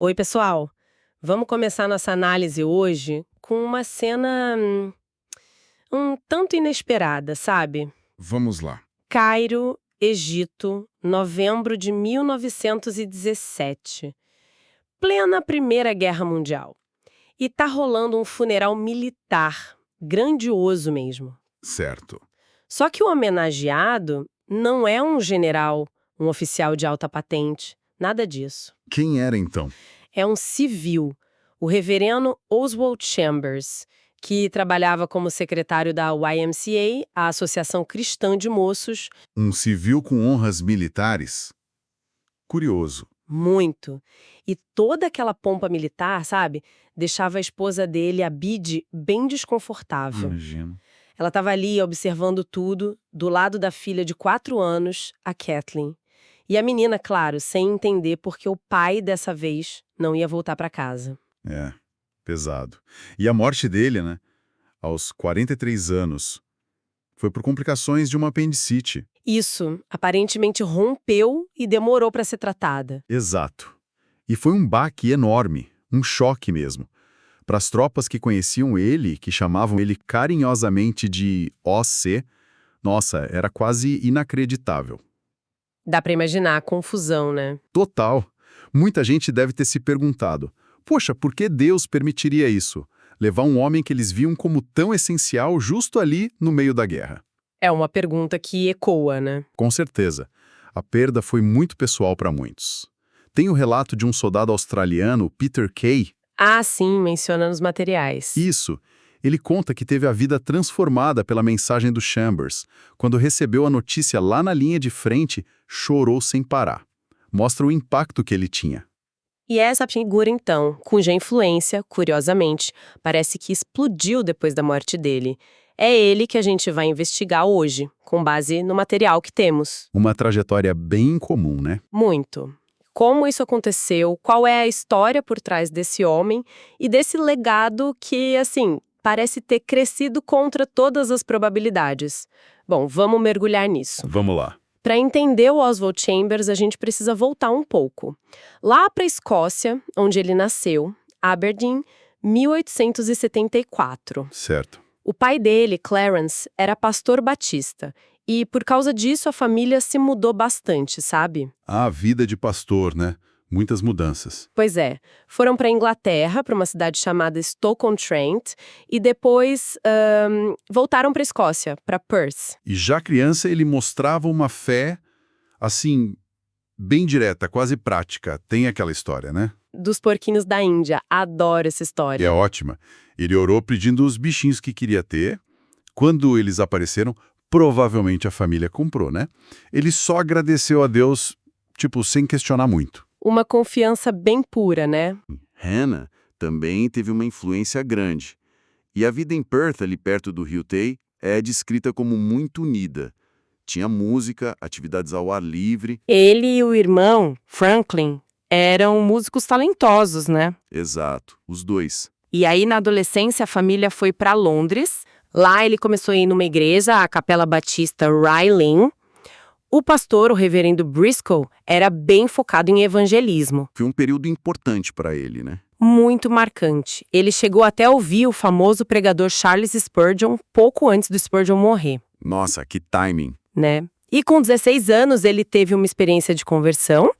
Oi, pessoal. Vamos começar nossa análise hoje com uma cena um tanto inesperada, sabe? Vamos lá. Cairo, Egito, novembro de 1917. Plena Primeira Guerra Mundial. E tá rolando um funeral militar, grandioso mesmo. Certo. Só que o homenageado não é um general, um oficial de alta patente, nada disso. Quem era então? É um civil, o reverendo Oswald Chambers, que trabalhava como secretário da YMCA, a Associação Cristã de Moços, Um civil com honras militares? Curioso. muito. E toda aquela pompa militar, sabe, deixava a esposa dele, a Bide, bem desconfortável. Imagino. Ela estava ali observando tudo, do lado da filha de 4 anos, a Kathleen. E a menina, claro, sem entender porque o pai, dessa vez, não ia voltar para casa. É, pesado. E a morte dele, né? Aos 43 anos. Foi por complicações de uma apendicite. Isso, aparentemente rompeu e demorou para ser tratada. Exato. E foi um baque enorme, um choque mesmo. Para as tropas que conheciam ele, que chamavam ele carinhosamente de OC, nossa, era quase inacreditável. Dá para imaginar a confusão, né? Total. Muita gente deve ter se perguntado: poxa, por que Deus permitiria isso? Levar um homem que eles viam como tão essencial justo ali no meio da guerra. É uma pergunta que ecoa, né? Com certeza. A perda foi muito pessoal para muitos. Tem o relato de um soldado australiano, Peter Kay. Ah, sim, menciona nos materiais. Isso. Ele conta que teve a vida transformada pela mensagem do Chambers. Quando recebeu a notícia lá na linha de frente, chorou sem parar. Mostra o impacto que ele tinha. E essa figura, então, cuja influência, curiosamente, parece que explodiu depois da morte dele. É ele que a gente vai investigar hoje, com base no material que temos. Uma trajetória bem incomum, né? Muito. Como isso aconteceu, qual é a história por trás desse homem e desse legado que, assim, parece ter crescido contra todas as probabilidades. Bom, vamos mergulhar nisso. Vamos lá. Para entender o Oswald Chambers, a gente precisa voltar um pouco. Lá para a Escócia, onde ele nasceu, Aberdeen, 1874. Certo. O pai dele, Clarence, era pastor batista. E por causa disso a família se mudou bastante, sabe? A vida de pastor, né? Muitas mudanças. Pois é, foram para a Inglaterra, para uma cidade chamada Stoke-on-Trent, e depois voltaram para a Escócia, para Perth. E já criança ele mostrava uma fé, assim, bem direta, quase prática. Tem aquela história, né? Dos porquinhos da Índia, adoro essa E história. é ótima. Ele orou pedindo os bichinhos que queria ter. Quando eles apareceram, provavelmente a família comprou, né? Ele só agradeceu a Deus, tipo, sem questionar muito. Uma confiança bem pura, né? Hannah também teve uma influência grande. E a vida em Perth, ali perto do Rio Tay, é descrita como muito unida. Tinha música, atividades ao ar livre. Ele e o irmão, Franklin, eram músicos talentosos, né? Exato, os dois. E aí, na adolescência, a família foi para Londres. Lá ele começou a ir numa igreja, a Capela Batista Rye. O pastor, o reverendo Briscoe, era bem focado em evangelismo. Foi um período importante para ele, né? Muito marcante. Ele chegou até a ouvir o famoso pregador Charles Spurgeon pouco antes do Spurgeon morrer, Nossa, que timing. né? E com 16 anos ele teve uma experiência de conversão.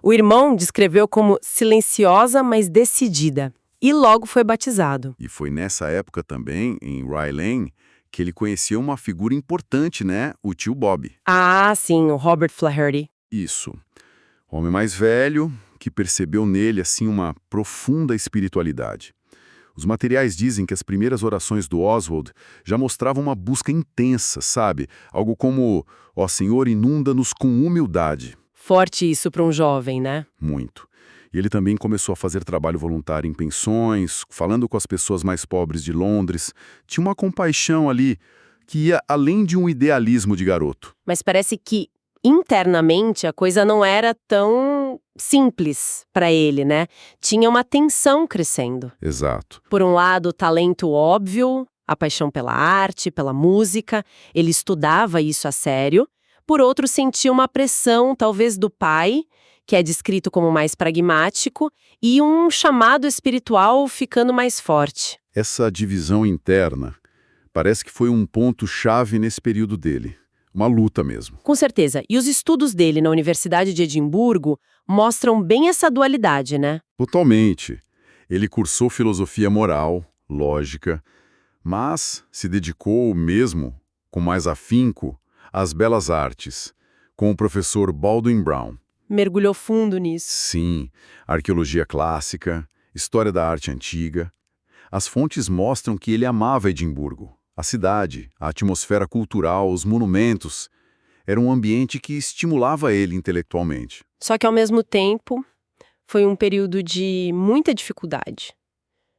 O irmão descreveu como silenciosa, mas decidida. E logo foi batizado. E foi nessa época também, em Rye Lane, que ele conheceu uma figura importante, né? O tio Bob. Ah, sim, o Robert Flaherty. Isso. Homem mais velho, que percebeu nele, assim, uma profunda espiritualidade. Os materiais dizem que as primeiras orações do Oswald já mostravam uma busca intensa, sabe? Algo como, ó Senhor, inunda-nos com humildade. Forte isso para um jovem, né? Muito. E ele também começou a fazer trabalho voluntário em pensões, falando com as pessoas mais pobres de Londres. Tinha uma compaixão ali que ia além de um idealismo de garoto. Mas parece que internamente a coisa não era tão simples para ele, né? Tinha uma tensão crescendo. Exato. Por um lado, o talento óbvio, a paixão pela arte, pela música, ele estudava isso a sério. Por outro, sentia uma pressão, talvez do pai, que é descrito como mais pragmático, e um chamado espiritual ficando mais forte. Essa divisão interna parece que foi um ponto-chave nesse período dele. Uma luta mesmo. Com certeza. E os estudos dele na Universidade de Edimburgo mostram bem essa dualidade, né? Totalmente. Ele cursou filosofia moral, lógica, mas se dedicou mesmo, com mais afinco, às belas artes, com o professor Baldwin Brown. Mergulhou fundo nisso. Sim, arqueologia clássica, história da arte antiga. As fontes mostram que ele amava Edimburgo. A cidade, a atmosfera cultural, os monumentos. Era um ambiente que estimulava ele intelectualmente. Só que, ao mesmo tempo, foi um período de muita dificuldade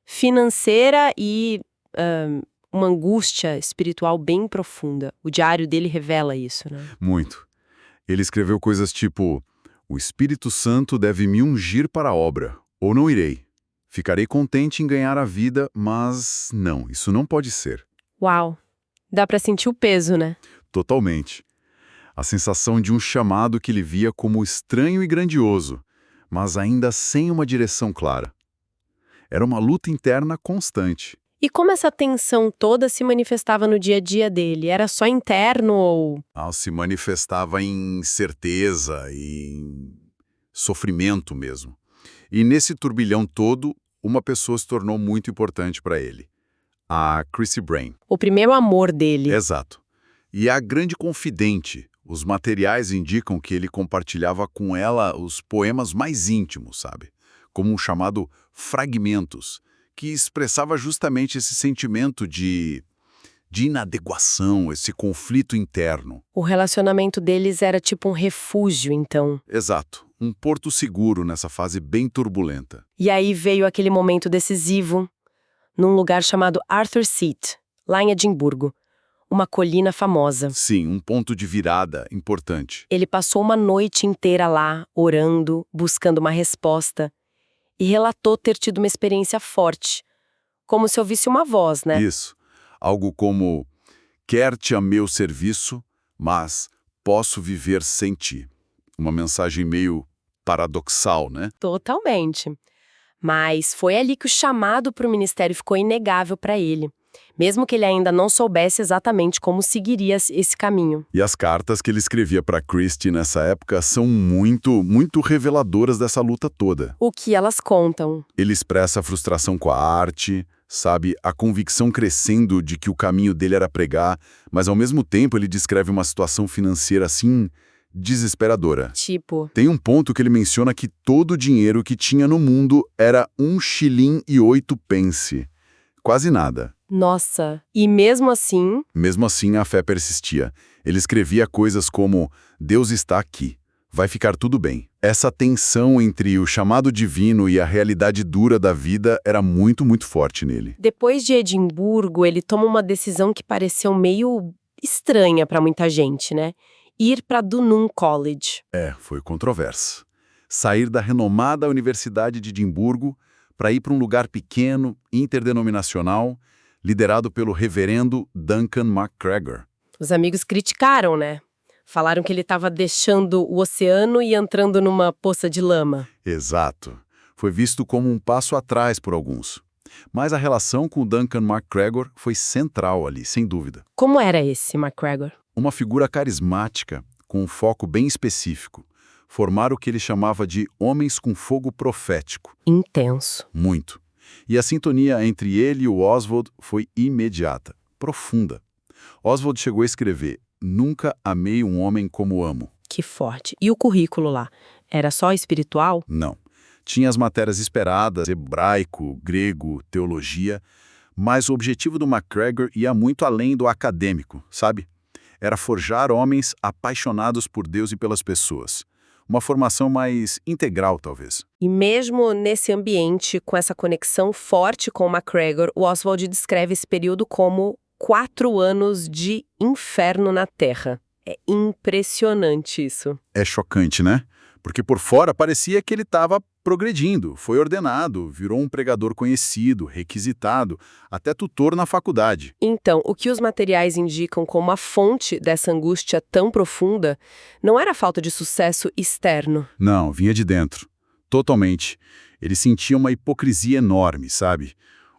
financeira e uma angústia espiritual bem profunda. O diário dele revela isso, né? Muito. Ele escreveu coisas tipo: o Espírito Santo deve me ungir para a obra, ou não irei. Ficarei contente em ganhar a vida, mas não, isso não pode ser. Uau! Dá pra sentir o peso, né? Totalmente. A sensação de um chamado que ele via como estranho e grandioso, mas ainda sem uma direção clara. Era uma luta interna constante. E como essa tensão toda se manifestava no dia a dia dele? Era só interno ou... Se manifestava em incerteza e em sofrimento mesmo. E nesse turbilhão todo, uma pessoa se tornou muito importante para ele. A Chrissy Brain. O primeiro amor dele. Exato. E a grande confidente. Os materiais indicam que ele compartilhava com ela os poemas mais íntimos, sabe? Como um chamado fragmentos, que expressava justamente esse sentimento de inadequação, esse conflito interno. O relacionamento deles era tipo um refúgio, então. Exato. Um porto seguro nessa fase bem turbulenta. E aí veio aquele momento decisivo, num lugar chamado Arthur Seat, lá em Edimburgo. Uma colina famosa. Sim, um ponto de virada importante. Ele passou uma noite inteira lá, orando, buscando uma resposta, e relatou ter tido uma experiência forte, como se ouvisse uma voz, né? Isso. Algo como: quer-te a meu serviço, mas posso viver sem ti. Uma mensagem meio paradoxal, né? Totalmente. Mas foi ali que o chamado para o ministério ficou inegável para ele, mesmo que ele ainda não soubesse exatamente como seguiria esse caminho. E as cartas que ele escrevia para Christie nessa época são muito reveladoras dessa luta toda. O que elas contam? Ele expressa a frustração com a arte, sabe, a convicção crescendo de que o caminho dele era pregar, mas ao mesmo tempo ele descreve uma situação financeira assim desesperadora. Tipo... Tem um ponto que ele menciona que todo o dinheiro que tinha no mundo era 1,08 shilling. Quase nada. Nossa, e mesmo assim... Mesmo assim, a fé persistia. Ele escrevia coisas como: Deus está aqui, vai ficar tudo bem. Essa tensão entre o chamado divino e a realidade dura da vida era muito forte nele. Depois de Edimburgo, ele toma uma decisão que pareceu meio estranha para muita gente, né? Ir para Dunoon College. Foi controverso. Sair da renomada Universidade de Edimburgo para ir para um lugar pequeno, interdenominacional, liderado pelo reverendo Duncan MacGregor. Os amigos criticaram, né? Falaram que ele estava deixando o oceano e entrando numa poça de lama. Exato. Foi visto como um passo atrás por alguns. Mas a relação com o Duncan MacGregor foi central ali, sem dúvida. Como era esse MacGregor? Uma figura carismática, com um foco bem específico. Formar o que ele chamava de homens com fogo profético. Intenso. Muito. E a sintonia entre ele e o Oswald foi imediata, profunda. Oswald chegou a escrever: nunca amei um homem como amo. Que forte. E o currículo lá? Era só espiritual? Não. Tinha as matérias esperadas, hebraico, grego, teologia, mas o objetivo do MacGregor ia muito além do acadêmico, sabe? Era forjar homens apaixonados por Deus e pelas pessoas. Uma formação mais integral, talvez. E mesmo nesse ambiente, com essa conexão forte com o MacGregor, o Oswald descreve esse período como 4 anos de inferno na Terra. É impressionante isso. É chocante, né? porque por fora parecia que ele estava progredindo, foi ordenado, virou um pregador conhecido, requisitado, até tutor na faculdade. Então, o que os materiais indicam como a fonte dessa angústia tão profunda não era a falta de sucesso externo. Não, vinha de dentro. Totalmente. Ele sentia uma hipocrisia enorme, sabe?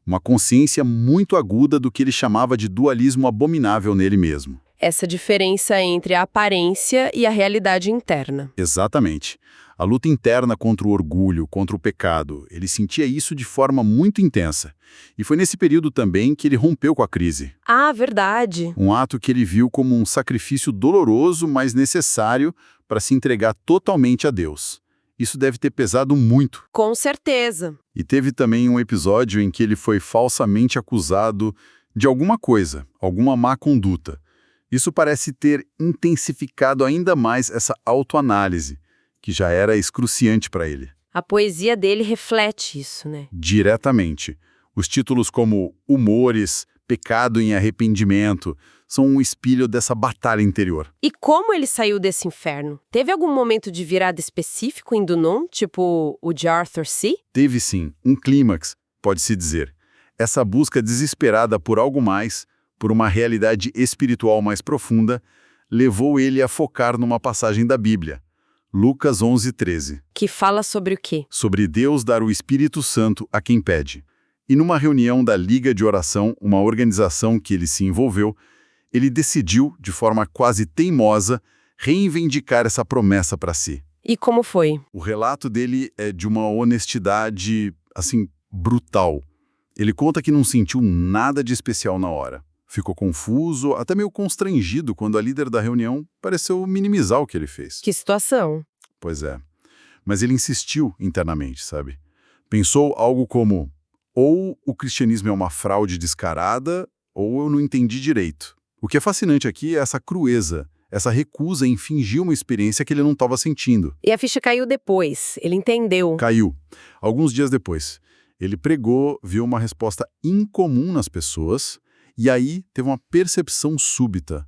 Uma consciência muito aguda do que ele chamava de dualismo abominável nele mesmo. Essa diferença entre a aparência e a realidade interna. Exatamente. A luta interna contra o orgulho, contra o pecado, ele sentia isso de forma muito intensa. E foi nesse período também que ele rompeu com a crise. Ah, verdade. Um ato que ele viu como um sacrifício doloroso, mas necessário para se entregar totalmente a Deus. Isso deve ter pesado muito. Com certeza. E teve também um episódio em que ele foi falsamente acusado de alguma coisa, alguma má conduta. Isso parece ter intensificado ainda mais essa autoanálise, que já era excruciante para ele. A poesia dele reflete isso, né? Diretamente. Os títulos como Humores, Pecado em Arrependimento, são um espelho dessa batalha interior. E como ele saiu desse inferno? Teve algum momento de virada específico em Dunon, tipo o de Arthur C? Teve sim, um clímax, pode-se dizer. Essa busca desesperada por algo mais, por uma realidade espiritual mais profunda, levou ele a focar numa passagem da Bíblia, Lucas 11:13. Que fala sobre o quê? Sobre Deus dar o Espírito Santo a quem pede. E numa reunião da Liga de Oração, uma organização que ele se envolveu, ele decidiu, de forma quase teimosa, reivindicar essa promessa para si. E como foi? O relato dele é de uma honestidade, assim, brutal. Ele conta que não sentiu nada de especial na hora. Ficou confuso, até meio constrangido quando a líder da reunião pareceu minimizar o que ele fez. Que situação? Pois é. Mas ele insistiu internamente, sabe? Pensou algo como, ou o cristianismo é uma fraude descarada, ou eu não entendi direito. O que é fascinante aqui é essa crueza, essa recusa em fingir uma experiência que ele não estava sentindo. E a ficha caiu depois, ele entendeu. Caiu. Alguns dias depois. Ele pregou, viu uma resposta incomum nas pessoas, e aí teve uma percepção súbita.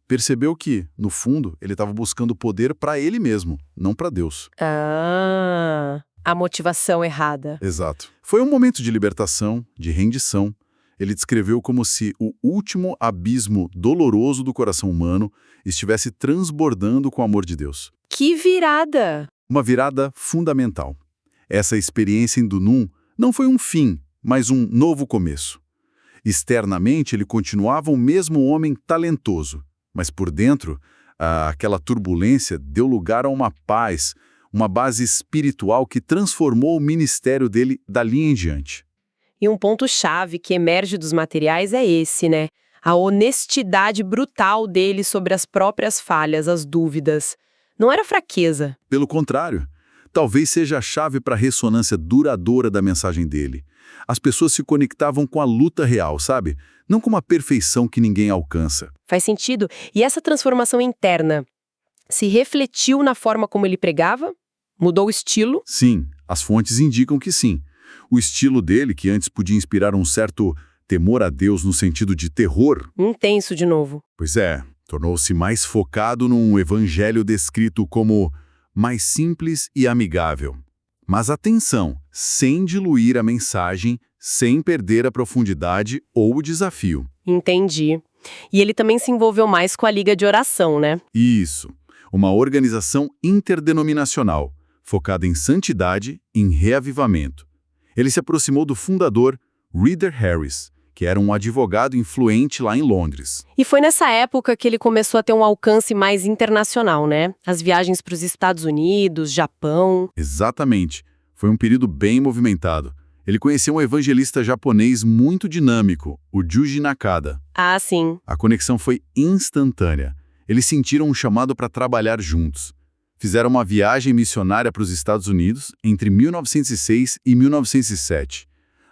Percebeu que, no fundo, ele estava buscando poder para ele mesmo, não para Deus. Ah, a motivação errada. Exato. Foi um momento de libertação, de rendição. Ele descreveu como se o último abismo doloroso do coração humano estivesse transbordando com o amor de Deus. Que virada! Uma virada fundamental. Essa experiência em Dunon não foi um fim, mas um novo começo. Externamente, ele continuava o mesmo homem talentoso, mas por dentro, aquela turbulência deu lugar a uma paz, uma base espiritual que transformou o ministério dele dali em diante. E um ponto-chave que emerge dos materiais é esse, né? A honestidade brutal dele sobre as próprias falhas, as dúvidas. Não era fraqueza. Pelo contrário, talvez seja a chave para a ressonância duradoura da mensagem dele. As pessoas se conectavam com a luta real, sabe? Não com uma perfeição que ninguém alcança. Faz sentido. E essa transformação interna se refletiu na forma como ele pregava? Mudou o estilo? Sim, as fontes indicam que sim. O estilo dele, que antes podia inspirar um certo temor a Deus no sentido de terror... Intenso de novo. Pois é, tornou-se mais focado num evangelho descrito como mais simples e amigável. Mas atenção, sem diluir a mensagem, sem perder a profundidade ou o desafio. Entendi. E ele também se envolveu mais com a Liga de Oração, né? Isso, uma organização interdenominacional, focada em santidade e em reavivamento. Ele se aproximou do fundador, Reader Harris, que era um advogado influente lá em Londres. E foi nessa época que ele começou a ter um alcance mais internacional, né? As viagens para os Estados Unidos, Japão... Exatamente. Foi um período bem movimentado. Ele conheceu um evangelista japonês muito dinâmico, o Juji Nakada. Ah, sim. A conexão foi instantânea. Eles sentiram um chamado para trabalhar juntos. Fizeram uma viagem missionária para os Estados Unidos entre 1906 e 1907.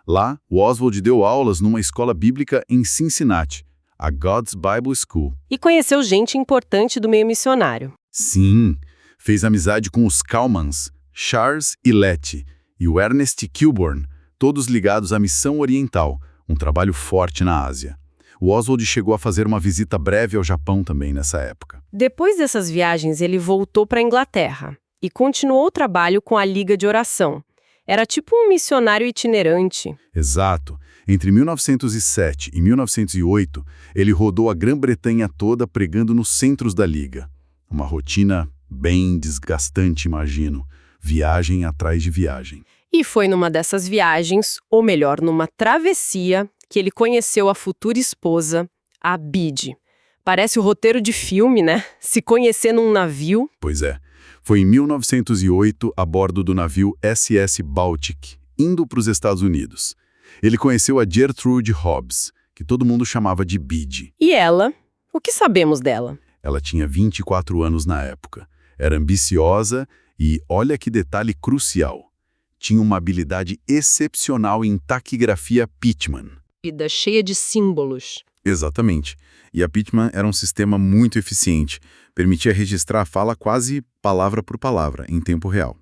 Lá, o Oswald deu aulas numa escola bíblica em Cincinnati, a God's Bible School. E conheceu gente importante do meio missionário. Sim, fez amizade com os Kalmans, Charles e Letty, e o Ernest Kilbourne, todos ligados à missão oriental, um trabalho forte na Ásia. O Oswald chegou a fazer uma visita breve ao Japão também nessa época. Depois dessas viagens, ele voltou para a Inglaterra. e continuou o trabalho com a Liga de Oração. Era tipo um missionário itinerante. Exato. Entre 1907 e 1908, ele rodou a Grã-Bretanha toda pregando nos centros da Liga. Uma rotina bem desgastante, imagino. Viagem atrás de viagem. E foi numa dessas viagens, ou melhor, numa travessia, que ele conheceu a futura esposa, a Bede. Parece o roteiro de filme, né? Se conhecer num navio. Pois é. Foi em 1908, a bordo do navio SS Baltic, indo para os Estados Unidos. Ele conheceu a Gertrude Hobbs, que todo mundo chamava de Bede. E ela? O que sabemos dela? Ela tinha 24 anos na época. Era ambiciosa e, olha que detalhe crucial, tinha uma habilidade excepcional em taquigrafia Pitman. Vida cheia de símbolos. Exatamente. E a Pitman era um sistema muito eficiente. Permitia registrar a fala quase palavra por palavra, em tempo real.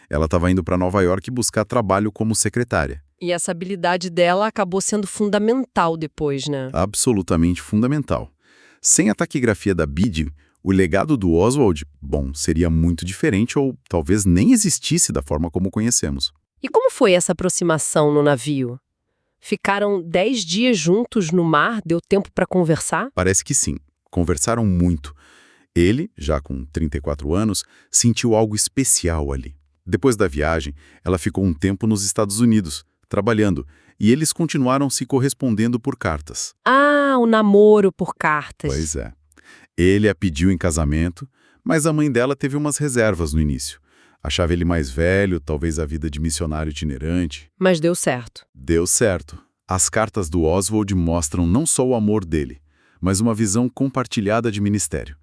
Ela estava indo para Nova York buscar trabalho como secretária. E essa habilidade dela acabou sendo fundamental depois, né? Absolutamente fundamental. Sem a taquigrafia da Bede, o legado do Oswald, bom, seria muito diferente ou talvez nem existisse da forma como conhecemos. E como foi essa aproximação no navio? Ficaram 10 dias juntos no mar? Deu tempo para conversar? Parece que sim. Conversaram muito. Ele, já com 34 anos, sentiu algo especial ali. Depois da viagem, ela ficou um tempo nos Estados Unidos, trabalhando, e eles continuaram se correspondendo por cartas. Ah, o namoro por cartas. Pois é. Ele a pediu em casamento, mas a mãe dela teve umas reservas no início. Achava ele mais velho, talvez a vida de missionário itinerante. Mas deu certo. Deu certo. As cartas do Oswald mostram não só o amor dele, mas uma visão compartilhada de ministério.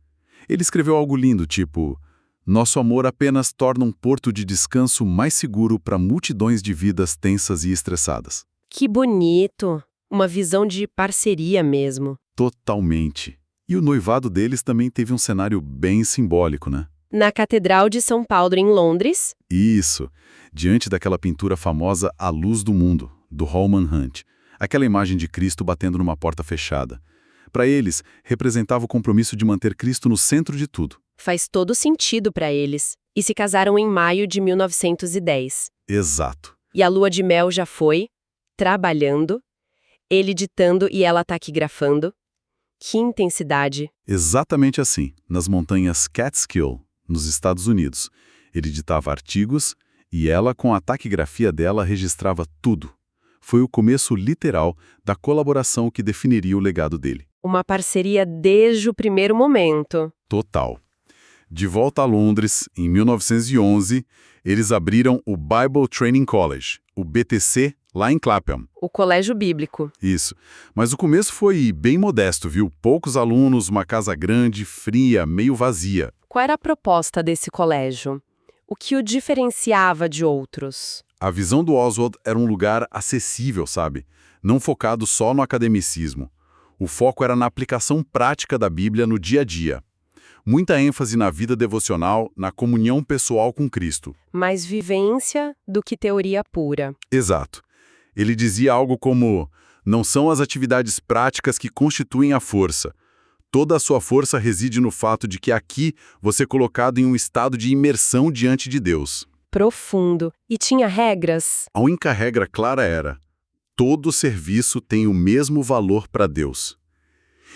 Ele escreveu algo lindo, tipo: nosso amor apenas torna um porto de descanso mais seguro para multidões de vidas tensas e estressadas. Que bonito. Uma visão de parceria mesmo. Totalmente. E o noivado deles também teve um cenário bem simbólico, né? Na Catedral de São Paulo, em Londres. Isso. Diante daquela pintura famosa A Luz do Mundo, do Holman Hunt. Aquela imagem de Cristo batendo numa porta fechada. Para eles, representava o compromisso de manter Cristo no centro de tudo. Faz todo sentido para eles. E se casaram em maio de 1910. Exato. E a lua de mel já foi, trabalhando, ele ditando e ela taquigrafando. Que intensidade. Exatamente assim, nas montanhas Catskill, nos Estados Unidos. Ele ditava artigos e ela, com a taquigrafia dela, registrava tudo. Foi o começo literal da colaboração que definiria o legado dele. Uma parceria desde o primeiro momento. Total. De volta a Londres, em 1911, eles abriram o Bible Training College, o BTC, lá em Clapham. O colégio bíblico. Isso. Mas o começo foi bem modesto, viu? Poucos alunos, uma casa grande, fria, meio vazia. Qual era a proposta desse colégio? O que o diferenciava de outros? A visão do Oswald era um lugar acessível, sabe? Não focado só no academicismo. O foco era na aplicação prática da Bíblia no dia a dia. Muita ênfase na vida devocional, na comunhão pessoal com Cristo. Mais vivência do que teoria pura. Exato. Ele dizia algo como: não são as atividades práticas que constituem a força. Toda a sua força reside no fato de que aqui você é colocado em um estado de imersão diante de Deus. Profundo. E tinha regras? A única regra clara era: todo serviço tem o mesmo valor para Deus.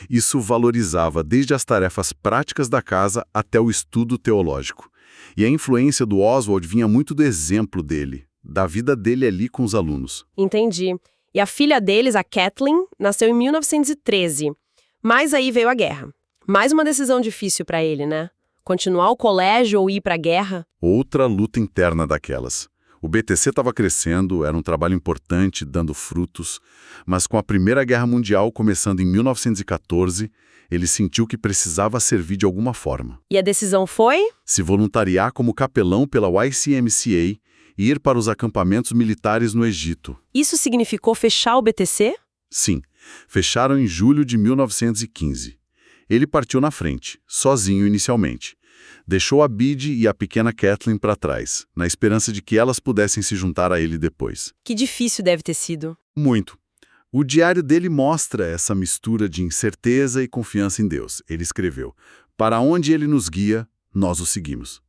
Isso valorizava desde as tarefas práticas da casa até o estudo teológico. E a influência do Oswald vinha muito do exemplo dele, da vida dele ali com os alunos. Entendi. E a filha deles, a Kathleen, nasceu em 1913. Mas aí veio a guerra. Mais uma decisão difícil para ele, né? Continuar o colégio ou ir para a guerra? Outra luta interna daquelas. O BTC estava crescendo, era um trabalho importante, dando frutos, mas com a Primeira Guerra Mundial começando em 1914, ele sentiu que precisava servir de alguma forma. E a decisão foi? Se voluntariar como capelão pela YCMCA e ir para os acampamentos militares no Egito. Isso significou fechar o BTC? Sim, fecharam em julho de 1915. Ele partiu na frente, sozinho inicialmente. Deixou a Bede e a pequena Kathleen para trás, na esperança de que elas pudessem se juntar a ele depois. Que difícil deve ter sido. Muito. O diário dele mostra essa mistura de incerteza e confiança em Deus. Ele escreveu: para onde ele nos guia, nós o seguimos.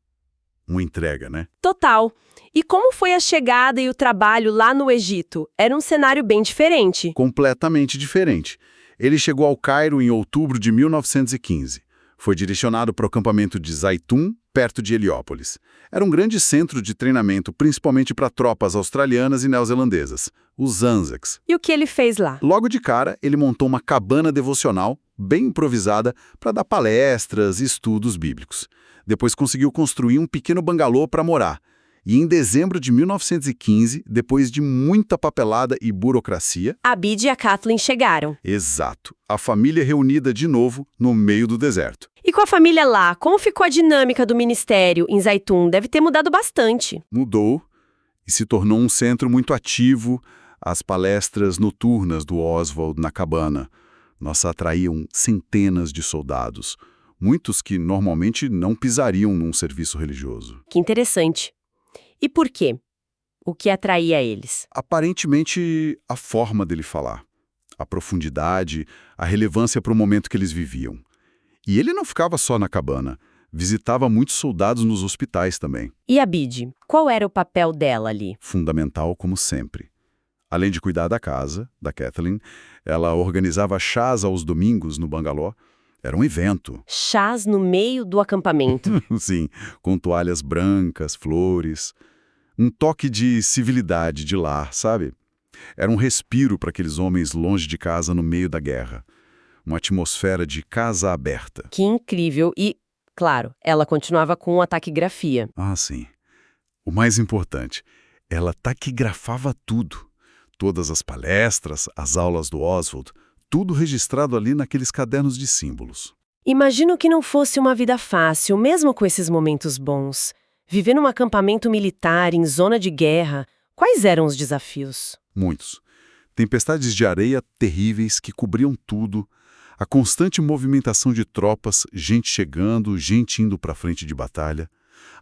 uma entrega, né? Total. E como foi a chegada e o trabalho lá no Egito? Era um cenário bem diferente. Completamente diferente. Ele chegou ao Cairo em outubro de 1915. Foi direcionado para o acampamento de Zaitun, perto de Heliópolis. Era um grande centro de treinamento, principalmente para tropas australianas e neozelandesas, os Anzacs. E o que ele fez lá? Logo de cara, ele montou uma cabana devocional, bem improvisada, para dar palestras e estudos bíblicos. Depois conseguiu construir um pequeno bangalô para morar. E em dezembro de 1915, depois de muita papelada e burocracia... Abid e a Kathleen chegaram. Exato. A família reunida de novo no meio do deserto. E com a família lá, como ficou a dinâmica do ministério em Zaitun? Deve ter mudado bastante. Mudou e se tornou um centro muito ativo. As palestras noturnas do Oswald na cabana. Nossa, atraíam centenas de soldados. Muitos que normalmente não pisariam num serviço religioso. Que interessante. E por quê? O que atraía eles? Aparentemente, a forma dele falar, a profundidade, a relevância para o momento que eles viviam. E ele não ficava só na cabana, visitava muitos soldados nos hospitais também. E Abid, qual era o papel dela ali? Fundamental como sempre. Além de cuidar da casa, da Kathleen, ela organizava chás aos domingos no bangalô. Era um evento. Chás no meio do acampamento. Sim, com toalhas brancas, flores. Um toque de civilidade de lar, sabe? Era um respiro para aqueles homens longe de casa no meio da guerra. Uma atmosfera de casa aberta. Que incrível. E, claro, ela continuava com a taquigrafia. Ah, sim. O mais importante, ela taquigrafava tudo. Todas as palestras, as aulas do Oswald, tudo registrado ali naqueles cadernos de símbolos. Imagino que não fosse uma vida fácil, mesmo com esses momentos bons. Viver num acampamento militar, em zona de guerra, quais eram os desafios? Muitos. Tempestades de areia terríveis que cobriam tudo, a constante movimentação de tropas, gente chegando, gente indo para a frente de batalha,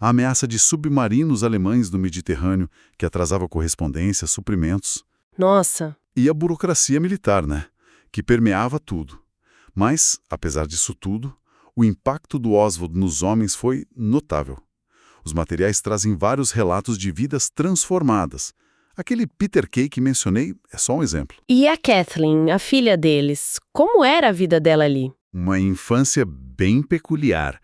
a ameaça de submarinos alemães no Mediterrâneo que atrasava correspondência, suprimentos. Nossa! E a burocracia militar, né? Que permeava tudo. Mas, apesar disso tudo, o impacto do Oswald nos homens foi notável. Os materiais trazem vários relatos de vidas transformadas. Aquele Peter Kay que mencionei é só um exemplo. E a Kathleen, a filha deles, como era a vida dela ali? Uma infância bem peculiar.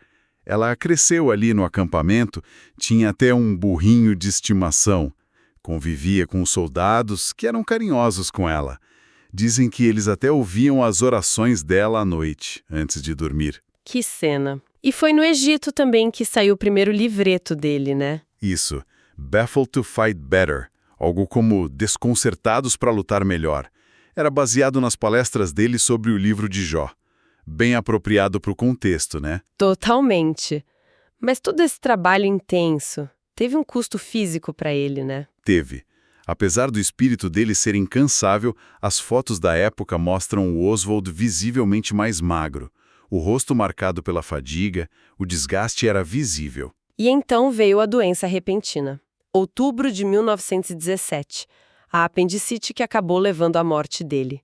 Ela cresceu ali no acampamento, tinha até um burrinho de estimação. Convivia com os soldados, que eram carinhosos com ela. Dizem que eles até ouviam as orações dela à noite, antes de dormir. Que cena! E foi no Egito também que saiu o primeiro livreto dele, né? Isso, Baffled to Fight Better, algo como Desconcertados para Lutar Melhor. Era baseado nas palestras dele sobre o livro de Jó. Bem apropriado para o contexto, né? Totalmente. Mas todo esse trabalho intenso teve um custo físico para ele, né? Teve. Apesar do espírito dele ser incansável, as fotos da época mostram o Oswald visivelmente mais magro. O rosto marcado pela fadiga, o desgaste era visível. E então veio a doença repentina. Outubro de 1917. A apendicite que acabou levando à morte dele.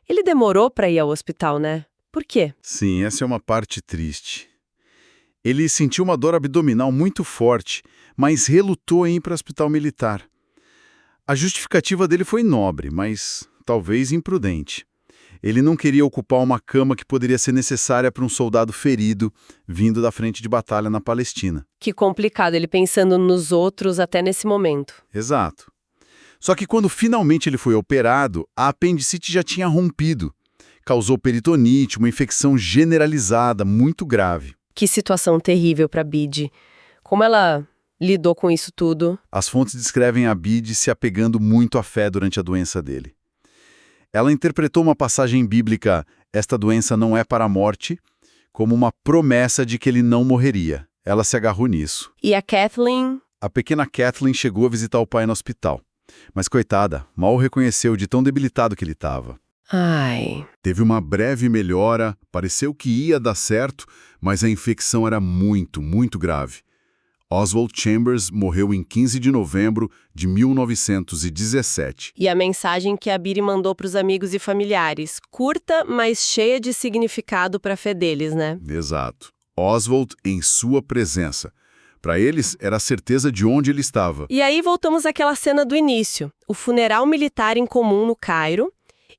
Ele demorou para ir ao hospital, né? Por quê? Sim, essa é uma parte triste. Ele sentiu uma dor abdominal muito forte, mas relutou em ir para o hospital militar. A justificativa dele foi nobre, mas talvez imprudente. Ele não queria ocupar uma cama que poderia ser necessária para um soldado ferido vindo da frente de batalha na Palestina. Que complicado, ele pensando nos outros até nesse momento. Exato. Só que quando finalmente ele foi operado, a apendicite já tinha rompido. Causou peritonite, uma infecção generalizada, muito grave. Que situação terrível para Bide. Como ela lidou com isso tudo? As fontes descrevem a Bide se apegando muito à fé durante a doença dele. Ela interpretou uma passagem bíblica, esta doença não é para a morte, como uma promessa de que ele não morreria. Ela se agarrou nisso. E a Kathleen? A pequena Kathleen chegou a visitar o pai no hospital. Mas, coitada, mal o reconheceu de tão debilitado que ele estava. Ai... Teve uma breve melhora, pareceu que ia dar certo, mas a infecção era muito, muito grave. Oswald Chambers morreu em 15 de novembro de 1917. E a mensagem que a Biri mandou para os amigos e familiares, curta, mas cheia de significado para a fé deles, né? Exato. Oswald em sua presença. Para eles, era a certeza de onde ele estava. E aí voltamos àquela cena do início, o funeral militar em comum no Cairo,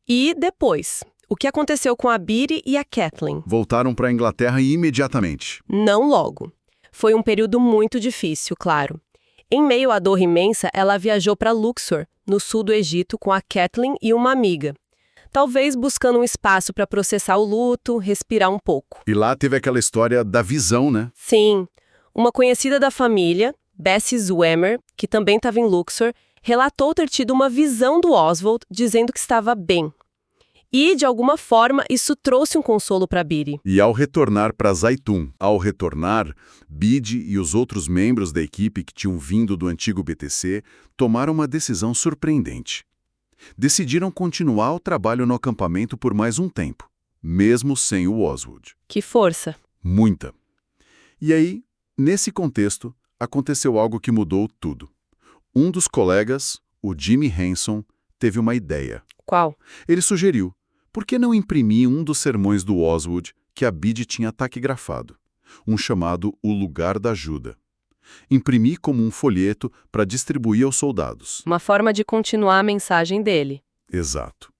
e depois, o que aconteceu com a Biddy e a Kathleen? Voltaram para a Inglaterra imediatamente. Não logo. Foi um período muito difícil, claro. Em meio à dor imensa, ela viajou para Luxor, no sul do Egito, com a Kathleen e uma amiga. Talvez buscando um espaço para processar o luto, respirar um pouco. E lá teve aquela história da visão, né? Sim. Uma conhecida da família, Bessie Zwemmer, que também estava em Luxor, relatou ter tido uma visão do Oswald dizendo que estava bem. E, de alguma forma, isso trouxe um consolo para Biddy. E ao retornar para Zaitun, Biddy e os outros membros da equipe que tinham vindo do antigo BTC tomaram uma decisão surpreendente. Decidiram continuar o trabalho no acampamento por mais um tempo, mesmo sem o Oswald. Que força! Muita. E aí, nesse contexto, aconteceu algo que mudou tudo. Um dos colegas, o Jimmy Hanson, teve uma ideia. Qual? Ele sugeriu, por que não imprimir um dos sermões do Oswald que a Biddy tinha taquigrafado, um chamado O Lugar da Ajuda. Imprimir como um folheto para distribuir aos soldados. Uma forma de continuar a mensagem dele. Exato.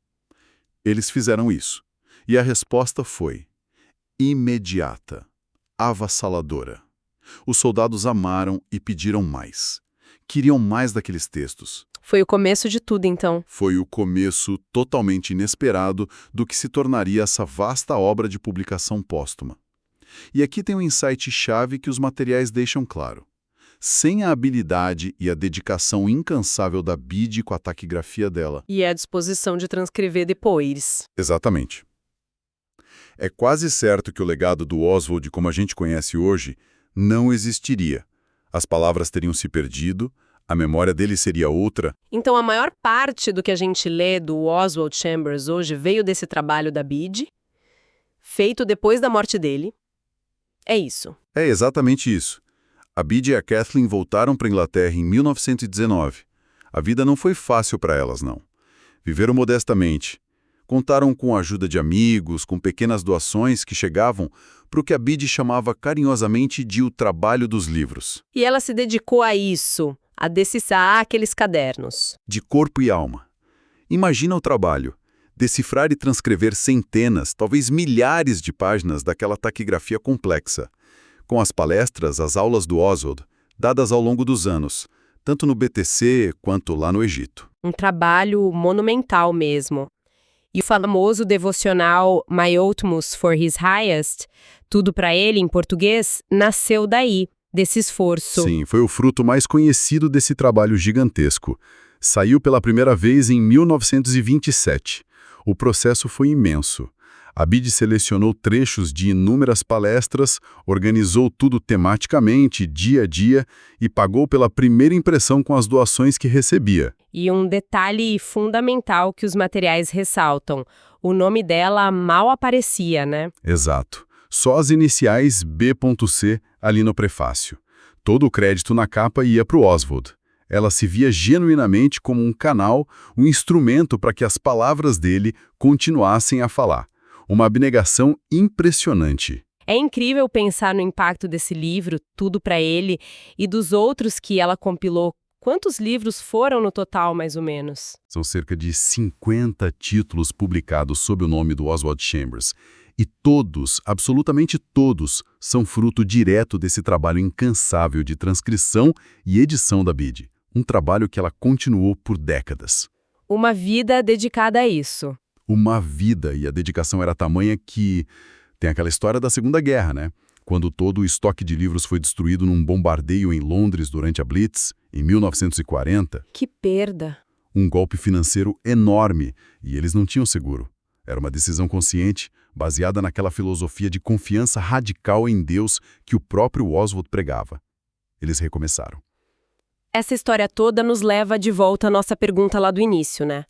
Eles fizeram isso. E a resposta foi imediata, avassaladora. Os soldados amaram e pediram mais. Queriam mais daqueles textos. Foi o começo de tudo, então. Foi o começo totalmente inesperado do que se tornaria essa vasta obra de publicação póstuma. E aqui tem um insight-chave que os materiais deixam claro. Sem a habilidade e a dedicação incansável da Biddy com a taquigrafia dela. E a disposição de transcrever depois. Exatamente. É quase certo que o legado do Oswald, como a gente conhece hoje, não existiria. As palavras teriam se perdido, a memória dele seria outra. Então a maior parte do que a gente lê do Oswald Chambers hoje veio desse trabalho da Biddy, feito depois da morte dele. É isso. É exatamente isso. A Biddy e a Kathleen voltaram para a Inglaterra em 1919. A vida não foi fácil para elas, não. Viveram modestamente. Contaram com a ajuda de amigos, com pequenas doações que chegavam para o que a Biddy chamava carinhosamente de o trabalho dos livros. E ela se dedicou a isso, a decifrar aqueles cadernos. De corpo e alma. Imagina o trabalho. Decifrar e transcrever centenas, talvez milhares de páginas daquela taquigrafia complexa. Com as palestras, as aulas do Oswald, dadas ao longo dos anos, tanto no BTC quanto lá no Egito. Um trabalho monumental mesmo. E o famoso devocional My Utmost for His Highest, tudo para ele em português, nasceu daí, desse esforço. Sim, foi o fruto mais conhecido desse trabalho gigantesco. Saiu pela primeira vez em 1927. O processo foi imenso. A Biddy selecionou trechos de inúmeras palestras, organizou tudo tematicamente, dia a dia, e pagou pela primeira impressão com as doações que recebia. E um detalhe fundamental que os materiais ressaltam, o nome dela mal aparecia, né? Exato. Só as iniciais B.C. ali no prefácio. Todo o crédito na capa ia para o Oswald. Ela se via genuinamente como um canal, um instrumento para que as palavras dele continuassem a falar. Uma abnegação impressionante. É incrível pensar no impacto desse livro, Tudo para Ele, e dos outros que ela compilou. Quantos livros foram no total, mais ou menos? São cerca de 50 títulos publicados sob o nome do Oswald Chambers. E todos, absolutamente todos, são fruto direto desse trabalho incansável de transcrição e edição da Biddy. Um trabalho que ela continuou por décadas. Uma vida dedicada a isso. Uma vida, e a dedicação era tamanha que... Tem aquela história da Segunda Guerra, né? Quando todo o estoque de livros foi destruído num bombardeio em Londres durante a Blitz, em 1940. Que perda! Um golpe financeiro enorme, e eles não tinham seguro. Era uma decisão consciente, baseada naquela filosofia de confiança radical em Deus que o próprio Oswald pregava. Eles recomeçaram. Essa história toda nos leva de volta à nossa pergunta lá do início, né?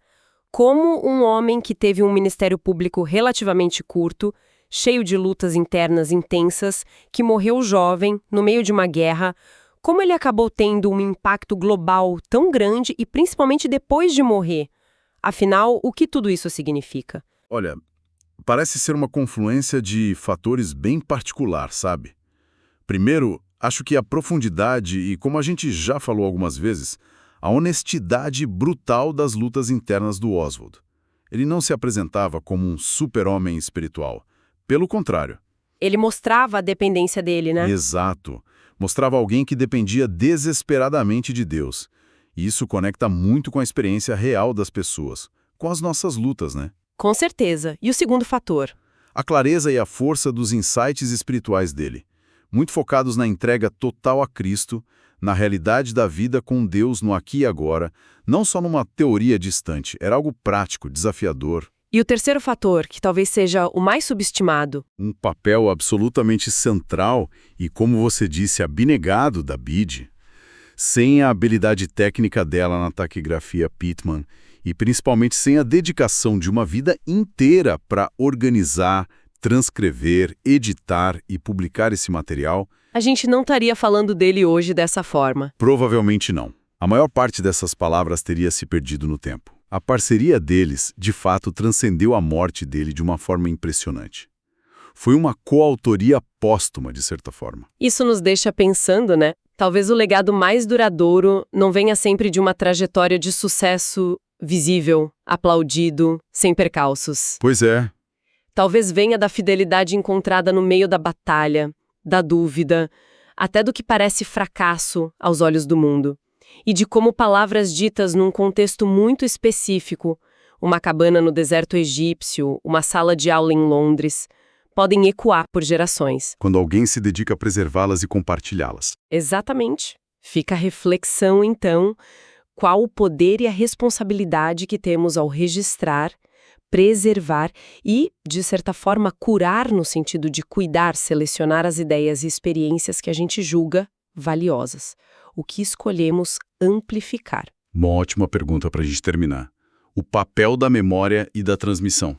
Como um homem que teve um ministério público relativamente curto, cheio de lutas internas intensas, que morreu jovem, no meio de uma guerra, como ele acabou tendo um impacto global tão grande e principalmente depois de morrer? Afinal, o que tudo isso significa? Olha, parece ser uma confluência de fatores bem particular, sabe? Primeiro, Acho que a profundidade e, como a gente já falou algumas vezes, a honestidade brutal das lutas internas do Oswald. Ele não se apresentava como um super-homem espiritual. Pelo contrário. Ele mostrava a dependência dele, né? Exato. Mostrava alguém que dependia desesperadamente de Deus. E isso conecta muito com a experiência real das pessoas, com as nossas lutas, né? Com certeza. E o segundo fator? A clareza e a força dos insights espirituais dele, muito focados na entrega total a Cristo, na realidade da vida com Deus no aqui e agora, não só numa teoria distante, era algo prático, desafiador. E o terceiro fator, que talvez seja o mais subestimado? Um papel absolutamente central e, como você disse, abnegado da Bide. Sem a habilidade técnica dela na taquigrafia Pitman e principalmente sem a dedicação de uma vida inteira para organizar, transcrever, editar e publicar esse material, A gente não estaria falando dele hoje dessa forma. provavelmente não. A maior parte dessas palavras teria se perdido no tempo. A parceria deles, de fato, transcendeu a morte dele de uma forma impressionante. Foi uma coautoria póstuma, de certa forma. Isso nos deixa pensando, né? Talvez o legado mais duradouro não venha sempre de uma trajetória de sucesso visível, aplaudido, sem percalços. Pois é. Talvez venha da fidelidade encontrada no meio da batalha, da dúvida, até do que parece fracasso aos olhos do mundo. E de como palavras ditas num contexto muito específico, uma cabana no deserto egípcio, uma sala de aula em Londres, podem ecoar por gerações. Quando alguém se dedica a preservá-las e compartilhá-las. Exatamente. Fica a reflexão, então, qual o poder e a responsabilidade que temos ao registrar, preservar e, de certa forma, curar no sentido de cuidar, selecionar as ideias e experiências que a gente julga valiosas. O que escolhemos amplificar. Uma ótima pergunta para a gente terminar. O papel da memória e da transmissão.